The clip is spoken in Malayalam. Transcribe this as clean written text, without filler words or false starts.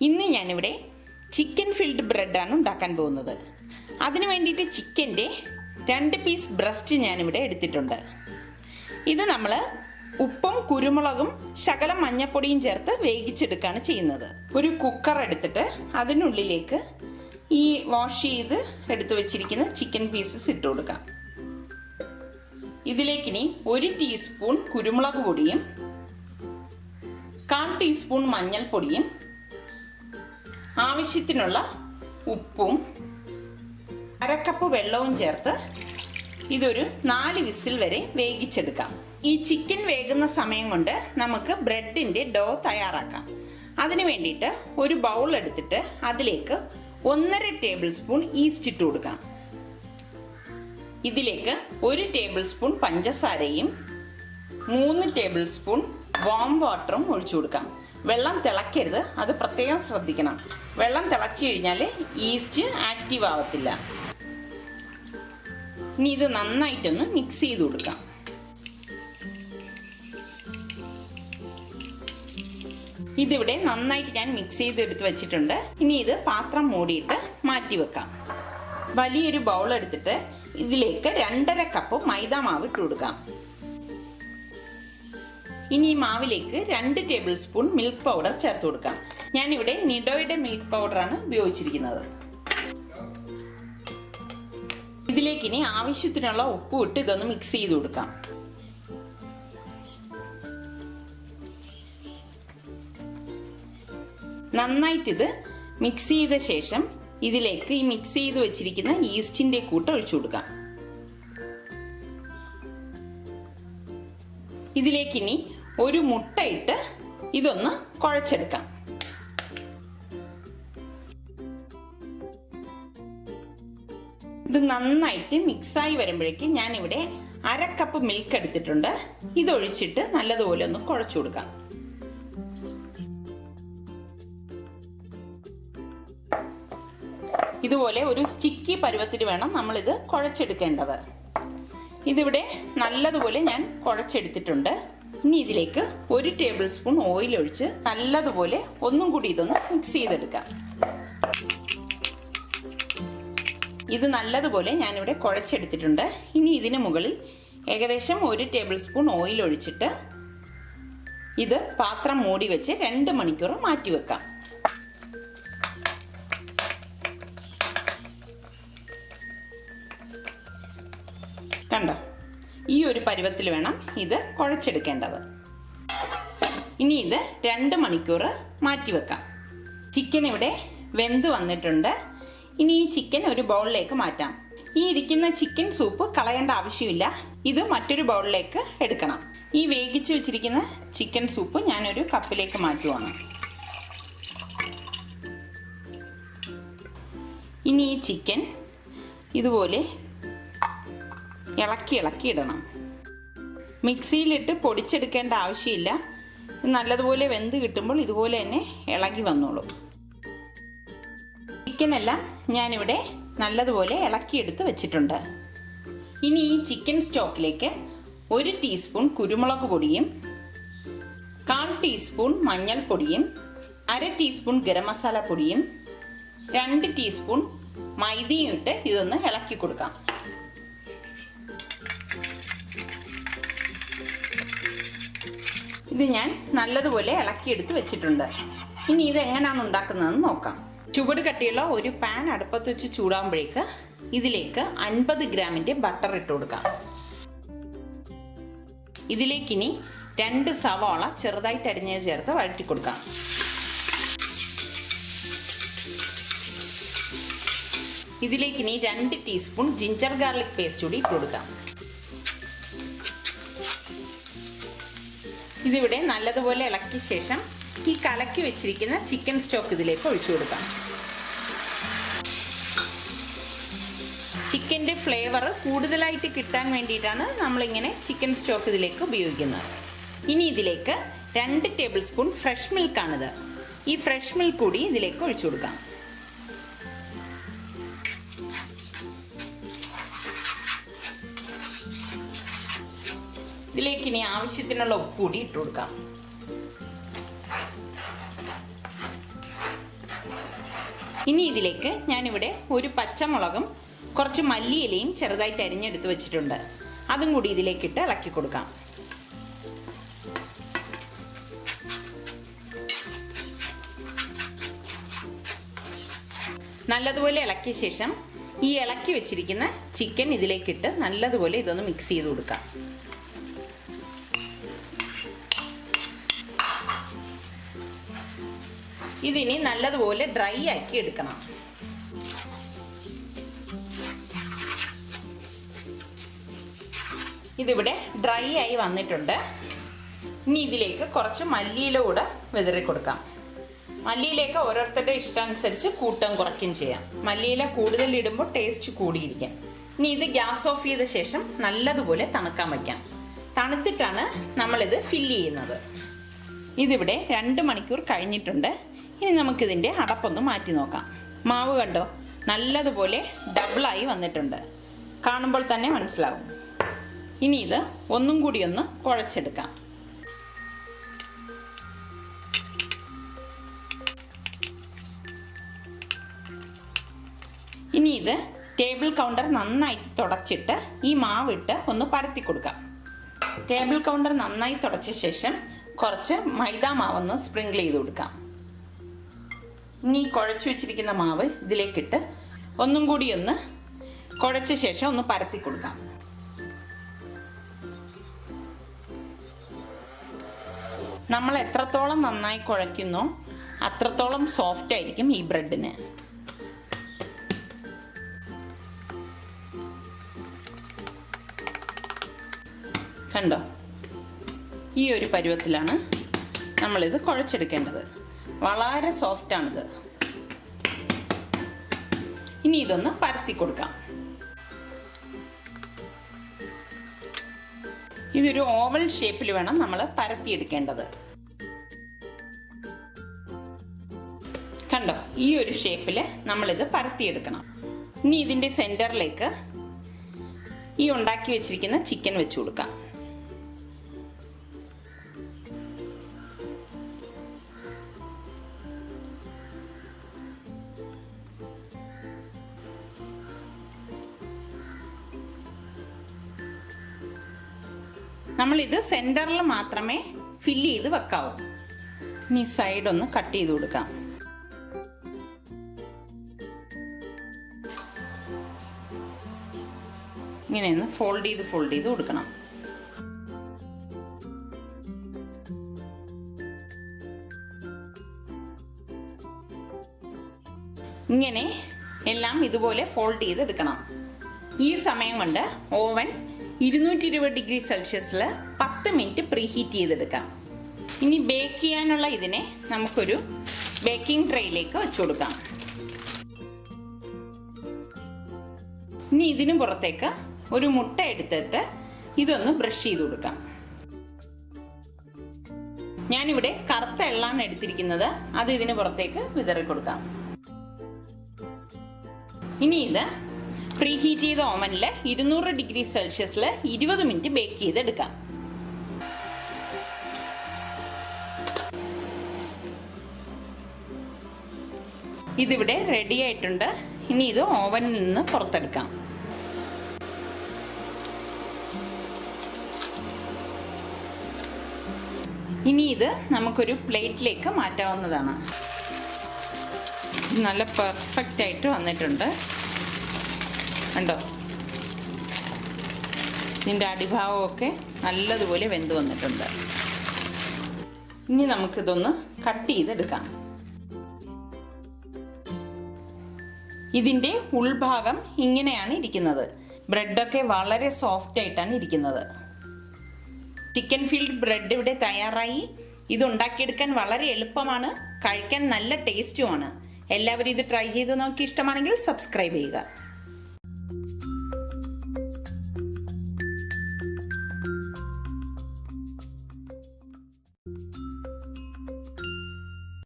ഇന്ന് ഞാനിവിടെ ചിക്കൻ ഫിൽഡ് ബ്രെഡാണ് ഉണ്ടാക്കാൻ പോകുന്നത്. അതിനു വേണ്ടിയിട്ട് ചിക്കൻ്റെ 2 പീസ് ബ്രസ്റ്റ് ഞാനിവിടെ എടുത്തിട്ടുണ്ട്. ഇത് നമ്മൾ ഉപ്പും കുരുമുളകും ശകലം മഞ്ഞപ്പൊടിയും ചേർത്ത് വേവിച്ചെടുക്കുകയാണ് ചെയ്യുന്നത്. ഒരു കുക്കർ എടുത്തിട്ട് അതിനുള്ളിലേക്ക് ഈ വാഷ് ചെയ്ത് എടുത്തു വെച്ചിരിക്കുന്ന ചിക്കൻ പീസസ് ഇട്ട് കൊടുക്കാം. ഇതിലേക്കിനി 1 ടീസ്പൂൺ കുരുമുളക് പൊടിയും 1/4 ടീസ്പൂൺ മഞ്ഞൾപ്പൊടിയും ആവശ്യത്തിനുള്ള ഉപ്പും 1/2 കപ്പ് വെള്ളവും ചേർത്ത് ഇതൊരു 4 വിസിൽ വരെ വേവിച്ചെടുക്കാം. ഈ ചിക്കൻ വേകുന്ന സമയം കൊണ്ട് നമുക്ക് ബ്രെഡിൻ്റെ ഡോ തയ്യാറാക്കാം. അതിനു വേണ്ടിയിട്ട് ഒരു ബൗൾ എടുത്തിട്ട് അതിലേക്ക് 1.5 ടേബിൾ സ്പൂൺ ഈസ്റ്റ് ഇട്ട് കൊടുക്കാം. ഇതിലേക്ക് 1 ടേബിൾ സ്പൂൺ പഞ്ചസാരയും 3 ടേബിൾ സ്പൂൺ വാം വാട്ടറും ഒഴിച്ചു കൊടുക്കാം. വെള്ളം തിളക്കരുത്, അത് പ്രത്യേകം ശ്രദ്ധിക്കണം. വെള്ളം തിളച്ചു കഴിഞ്ഞാൽ ഈസ്റ്റ് ആക്റ്റീവ് ആവത്തില്ല. ഇനി ഇത് നന്നായിട്ടൊന്ന് മിക്സ് ചെയ്ത് കൊടുക്കാം. ഇതിവിടെ നന്നായിട്ട് ഞാൻ മിക്സ് ചെയ്ത് എടുത്ത് വെച്ചിട്ടുണ്ട്. ഇനി ഇത് പാത്രം മൂടിയിട്ട് മാറ്റി വെക്കാം. വലിയൊരു ബൗൾ എടുത്തിട്ട് ഇതിലേക്ക് 2.5 കപ്പ് മൈദ മാവ് ഇട്ട് കൊടുക്കാം. ഇനി ഈ മാവിലേക്ക് 2 ടേബിൾ സ്പൂൺ മിൽക്ക് പൗഡർ ചേർത്ത് കൊടുക്കാം. ഞാനിവിടെ നിഡോയുടെ മിൽക്ക് പൗഡറാണ് ഉപയോഗിച്ചിരിക്കുന്നത്. ഇതിലേക്ക് ഇനി ആവശ്യത്തിനുള്ള ഉപ്പ് ഇട്ട് ഇതൊന്ന് മിക്സ് ചെയ്ത് കൊടുക്കാം. നന്നായിട്ട് ഇത് മിക്സ് ചെയ്ത ശേഷം ഇതിലേക്ക് ഈ മിക്സ് ചെയ്ത് വെച്ചിരിക്കുന്ന ഈസ്റ്റിന്റെ കൂട്ട് ഒഴിച്ചു കൊടുക്കാം. ഇതിലേക്ക് ഇനി ഒരു മുട്ട ഇട്ട് ഇതൊന്ന് കുഴച്ചെടുക്കാം. ഇത് നന്നായിട്ട് മിക്സായി വരുമ്പോഴേക്ക് ഞാനിവിടെ 1/2 കപ്പ് മിൽക്ക് എടുത്തിട്ടുണ്ട്. ഇതൊഴിച്ചിട്ട് നല്ലതുപോലെ ഒന്ന് കുഴച്ചു കൊടുക്കാം. ഇതുപോലെ ഒരു സ്റ്റിക്കി പരുവത്തിന് വേണം നമ്മളിത് കുഴച്ചെടുക്കേണ്ടത്. ഇതിവിടെ നല്ലതുപോലെ ഞാൻ കുഴച്ചെടുത്തിട്ടുണ്ട്. ഇനി ഇതിലേക്ക് 1 ടേബിൾ സ്പൂൺ ഓയിൽ ഒഴിച്ച് നല്ലതുപോലെ ഒന്നും കൂടി ഇതൊന്ന് മിക്സ് ചെയ്തെടുക്കാം. ഇത് നല്ലതുപോലെ ഞാനിവിടെ കുഴച്ചെടുത്തിട്ടുണ്ട്. ഇനി ഇതിന് മുകളിൽ ഏകദേശം 1 ടേബിൾ സ്പൂൺ ഓയിൽ ഒഴിച്ചിട്ട് ഇത് പാത്രം മൂടി വെച്ച് 2 മണിക്കൂർ മാറ്റി വെക്കാം. കണ്ടോ, ഈ ഒരു പരുവത്തിൽ വേണം ഇത് കുഴച്ചെടുക്കേണ്ടത്. ഇനി ഇത് 2 മണിക്കൂർ മാറ്റി വെക്കാം. ചിക്കൻ ഇവിടെ വെന്ത് വന്നിട്ടുണ്ട്. ഇനി ഈ ചിക്കൻ ഒരു ബൗളിലേക്ക് മാറ്റാം. ഈ ഇരിക്കുന്ന ചിക്കൻ സൂപ്പ് കളയേണ്ട ആവശ്യമില്ല. ഇത് മറ്റൊരു ബൗളിലേക്ക് എടുക്കണം. ഈ വേവിച്ച് വെച്ചിരിക്കുന്ന ചിക്കൻ സൂപ്പ് ഞാനൊരു കപ്പിലേക്ക് മാറ്റുവാണ്. ഇനി ഈ ചിക്കൻ ഇതുപോലെ ഇളക്കി ഇടണം. മിക്സിയിലിട്ട് പൊടിച്ചെടുക്കേണ്ട ആവശ്യമില്ല. നല്ലതുപോലെ വെന്ത് കിട്ടുമ്പോൾ ഇതുപോലെ തന്നെ ഇളകി വന്നോളും. ചിക്കനെല്ലാം ഞാനിവിടെ നല്ലതുപോലെ ഇളക്കിയെടുത്ത് വെച്ചിട്ടുണ്ട്. ഇനി ഈ ചിക്കൻ സ്റ്റോക്കിലേക്ക് 1 ടീസ്പൂൺ കുരുമുളക് പൊടിയും 1/4 ടീസ്പൂൺ മഞ്ഞൾപ്പൊടിയും 1/2 ടീസ്പൂൺ ഗരം മസാല പൊടിയും 2 ടീസ്പൂൺ മൈദയും ഇട്ട് ഇതൊന്ന് ഇളക്കി കൊടുക്കാം. ഇത് ഞാൻ നല്ലതുപോലെ ഇളക്കിയെടുത്ത് വെച്ചിട്ടുണ്ട്. ഇനി ഇത് എങ്ങനെയാണ് ഉണ്ടാക്കുന്നതെന്ന് നോക്കാം. ചുവട് കട്ടിയുള്ള ഒരു പാൻ അടുപ്പത്ത് വെച്ച് ചൂടാകുമ്പോഴേക്ക് ഇതിലേക്ക് 50 ഗ്രാമിൻ്റെ ബട്ടർ ഇട്ട് കൊടുക്കാം. ഇതിലേക്കിനി 2 സവാള ചെറുതായിട്ട് അരിഞ്ഞത് ചേർത്ത് വഴറ്റി കൊടുക്കാം. ഇതിലേക്കിനി 2 ടീസ്പൂൺ ജിഞ്ചർ ഗാർലിക് പേസ്റ്റ് കൂടി ഇട്ട് കൊടുക്കാം. ഇതിവിടെ നല്ലതുപോലെ ഇളക്കിയ ശേഷം ഈ കലക്കി വെച്ചിരിക്കുന്ന ചിക്കൻ സ്റ്റോക്ക് ഇതിലേക്ക് ഒഴിച്ചു കൊടുക്കാം. ചിക്കൻ്റെ ഫ്ലേവർ കൂടുതലായിട്ട് കിട്ടാൻ വേണ്ടിയിട്ടാണ് നമ്മളിങ്ങനെ ചിക്കൻ സ്റ്റോക്ക് ഇതിലേക്ക് ഉപയോഗിക്കുന്നത്. ഇനി ഇതിലേക്ക് 2 ടേബിൾ സ്പൂൺ ഫ്രഷ് മിൽക്കാണിത്. ഈ ഫ്രഷ് മിൽക്ക് കൂടി ഇതിലേക്ക് ഒഴിച്ചു കൊടുക്കാം. ഇതിലേക്ക് ഇനി ആവശ്യത്തിനുള്ള ഉപ്പ് കൂടി ഇട്ട് കൊടുക്കാം. ഇനി ഇതിലേക്ക് ഞാനിവിടെ ഒരു പച്ചമുളകും കുറച്ച് മല്ലിയിലയും ചെറുതായിട്ട് അരിഞ്ഞെടുത്ത് വെച്ചിട്ടുണ്ട്. അതും കൂടി ഇതിലേക്കിട്ട് ഇളക്കി കൊടുക്കാം. നല്ലതുപോലെ ഇളക്കിയ ശേഷം ഈ ഇളക്കി വെച്ചിരിക്കുന്ന ചിക്കൻ ഇതിലേക്കിട്ട് നല്ലതുപോലെ ഇതൊന്ന് മിക്സ് ചെയ്ത് കൊടുക്കാം. ഇതിനി നല്ലതുപോലെ ഡ്രൈ ആക്കി എടുക്കണം. ഇതിവിടെ ഡ്രൈ ആയി വന്നിട്ടുണ്ട്. ഇനി ഇതിലേക്ക് കുറച്ച് മല്ലിയില കൂടെ വിതറി കൊടുക്കാം. മല്ലിയിലേക്ക് ഓരോരുത്തരുടെ ഇഷ്ടാനുസരിച്ച് കൂട്ടം കുറയ്ക്കും ചെയ്യാം. മല്ലിയില കൂടുതൽ ഇടുമ്പോൾ ടേസ്റ്റ് കൂടിയിരിക്കാം. ഇനി ഇത് ഗ്യാസ് ഓഫ് ചെയ്ത ശേഷം നല്ലതുപോലെ തണുക്കാൻ വയ്ക്കാം. തണുത്തിട്ടാണ് നമ്മളിത് ഫില്ല് ചെയ്യുന്നത്. ഇതിവിടെ 2 മണിക്കൂർ കഴിഞ്ഞിട്ടുണ്ട്. ഇനി നമുക്കിതിൻ്റെ അടപ്പൊന്ന് മാറ്റി നോക്കാം. മാവ് കണ്ടോ, നല്ലതുപോലെ ഡബിളായി വന്നിട്ടുണ്ട്. കാണുമ്പോൾ തന്നെ മനസ്സിലാവും. ഇനി ഇത് ഒന്നും കൂടി ഒന്ന് കുഴച്ചെടുക്കാം. ഇനി ഇത് ടേബിൾ കൗണ്ടർ നന്നായിട്ട് തുടച്ചിട്ട് ഈ മാവിട്ട് ഒന്ന് പരത്തി കൊടുക്കാം. ടേബിൾ കൗണ്ടർ നന്നായി തുടച്ച ശേഷം കുറച്ച് മൈദാ മാവൊന്ന് സ്പ്രിങ്കിൾ ചെയ്ത് കൊടുക്കാം. ഇനി കുഴച്ച് വെച്ചിരിക്കുന്ന മാവ് ഇതിലേക്കിട്ട് ഒന്നും കൂടി ഒന്ന് കുഴച്ച ശേഷം ഒന്ന് പരത്തി കൊടുക്കാം. നമ്മൾ എത്രത്തോളം നന്നായി കുഴയ്ക്കുന്നോ അത്രത്തോളം സോഫ്റ്റ് ആയിരിക്കും ഈ ബ്രെഡിന്. കണ്ടോ, ഈ ഒരു പരുവത്തിലാണ് നമ്മളിത് കുഴച്ചെടുക്കേണ്ടത്. വളരെ സോഫ്റ്റാണിത്. ഇനി ഇതൊന്ന് പരത്തി കൊടുക്കാം. ഇതൊരു ഓവൽ ഷേപ്പിൽ വേണം നമ്മൾ പരത്തിയെടുക്കേണ്ടത്. കണ്ടോ, ഈ ഒരു ഷേപ്പിൽ നമ്മളിത് പരത്തിയെടുക്കണം. ഇനി ഇതിൻ്റെ സെൻറ്ററിലേക്ക് ഈ ഉണ്ടാക്കി വെച്ചിരിക്കുന്ന ചിക്കൻ വെച്ച് കൊടുക്കാം. നമ്മളിത് സെൻറ്ററിൽ മാത്രമേ ഫില്ല് ചെയ്ത് വെക്കാവൂ. ഇനി സൈഡ് ഒന്ന് കട്ട് ചെയ്ത് കൊടുക്കാം. ഇങ്ങനെയൊന്ന് ഫോൾഡ് ചെയ്ത് കൊടുക്കണം. ഇങ്ങനെ എല്ലാം ഇതുപോലെ ഫോൾഡ് ചെയ്തെടുക്കണം. ഈ സമയം കൊണ്ട് ഓവൻ 220 ഡിഗ്രി സെൽഷ്യസിൽ 10 മിനിറ്റ് പ്രീ ഹീറ്റ് ചെയ്തെടുക്കാം. ഇനി ബേക്ക് ചെയ്യാനുള്ള ഇതിനെ നമുക്കൊരു ബേക്കിംഗ് ട്രേയിലേക്ക് വെച്ചു കൊടുക്കാം. ഇനി ഇതിന് പുറത്തേക്ക് ഒരു മുട്ട എടുത്തിട്ട് ഇതൊന്ന് ബ്രഷ് ചെയ്ത് കൊടുക്കാം. ഞാനിവിടെ കറുത്ത എള്ളാണ് എടുത്തിരിക്കുന്നത്. അത് ഇതിന് പുറത്തേക്ക് വിതറി കൊടുക്കാം. ഇനി ഇത് പ്രീ ഹീറ്റ് ചെയ്ത ഓവനിൽ 200 ഡിഗ്രി സെൽഷ്യസിൽ 20 മിനിറ്റ് ബേക്ക് ചെയ്തെടുക്കാം. ഇതിവിടെ റെഡി ആയിട്ടുണ്ട്. ഇനി ഇത് ഓവനിൽ നിന്ന് പുറത്തെടുക്കാം. ഇനി ഇത് നമുക്കൊരു പ്ലേറ്റിലേക്ക് മാറ്റാവുന്നതാണ്. നല്ല പെർഫെക്റ്റ് ആയിട്ട് വന്നിട്ടുണ്ട്. കണ്ടോ, ഇതിൻ്റെ അടിഭാഗമൊക്കെ നല്ലതുപോലെ വെന്ത് വന്നിട്ടുണ്ട്. ഇനി നമുക്കിതൊന്ന് കട്ട് ചെയ്തെടുക്കാം. ഇതിൻ്റെ ഉൾഭാഗം ഇങ്ങനെയാണ് ഇരിക്കുന്നത്. ബ്രെഡൊക്കെ വളരെ സോഫ്റ്റ് ആയിട്ടാണ് ഇരിക്കുന്നത്. ചിക്കൻ ഫീൽഡ് ബ്രെഡ് ഇവിടെ തയ്യാറായി. ഇത് ഉണ്ടാക്കിയെടുക്കാൻ വളരെ എളുപ്പമാണ്, കഴിക്കാൻ നല്ല ടേസ്റ്റുമാണ്. എല്ലാവരും ഇത് ട്രൈ ചെയ്ത് നോക്കി ഇഷ്ടമാണെങ്കിൽ സബ്സ്ക്രൈബ് ചെയ്യുക.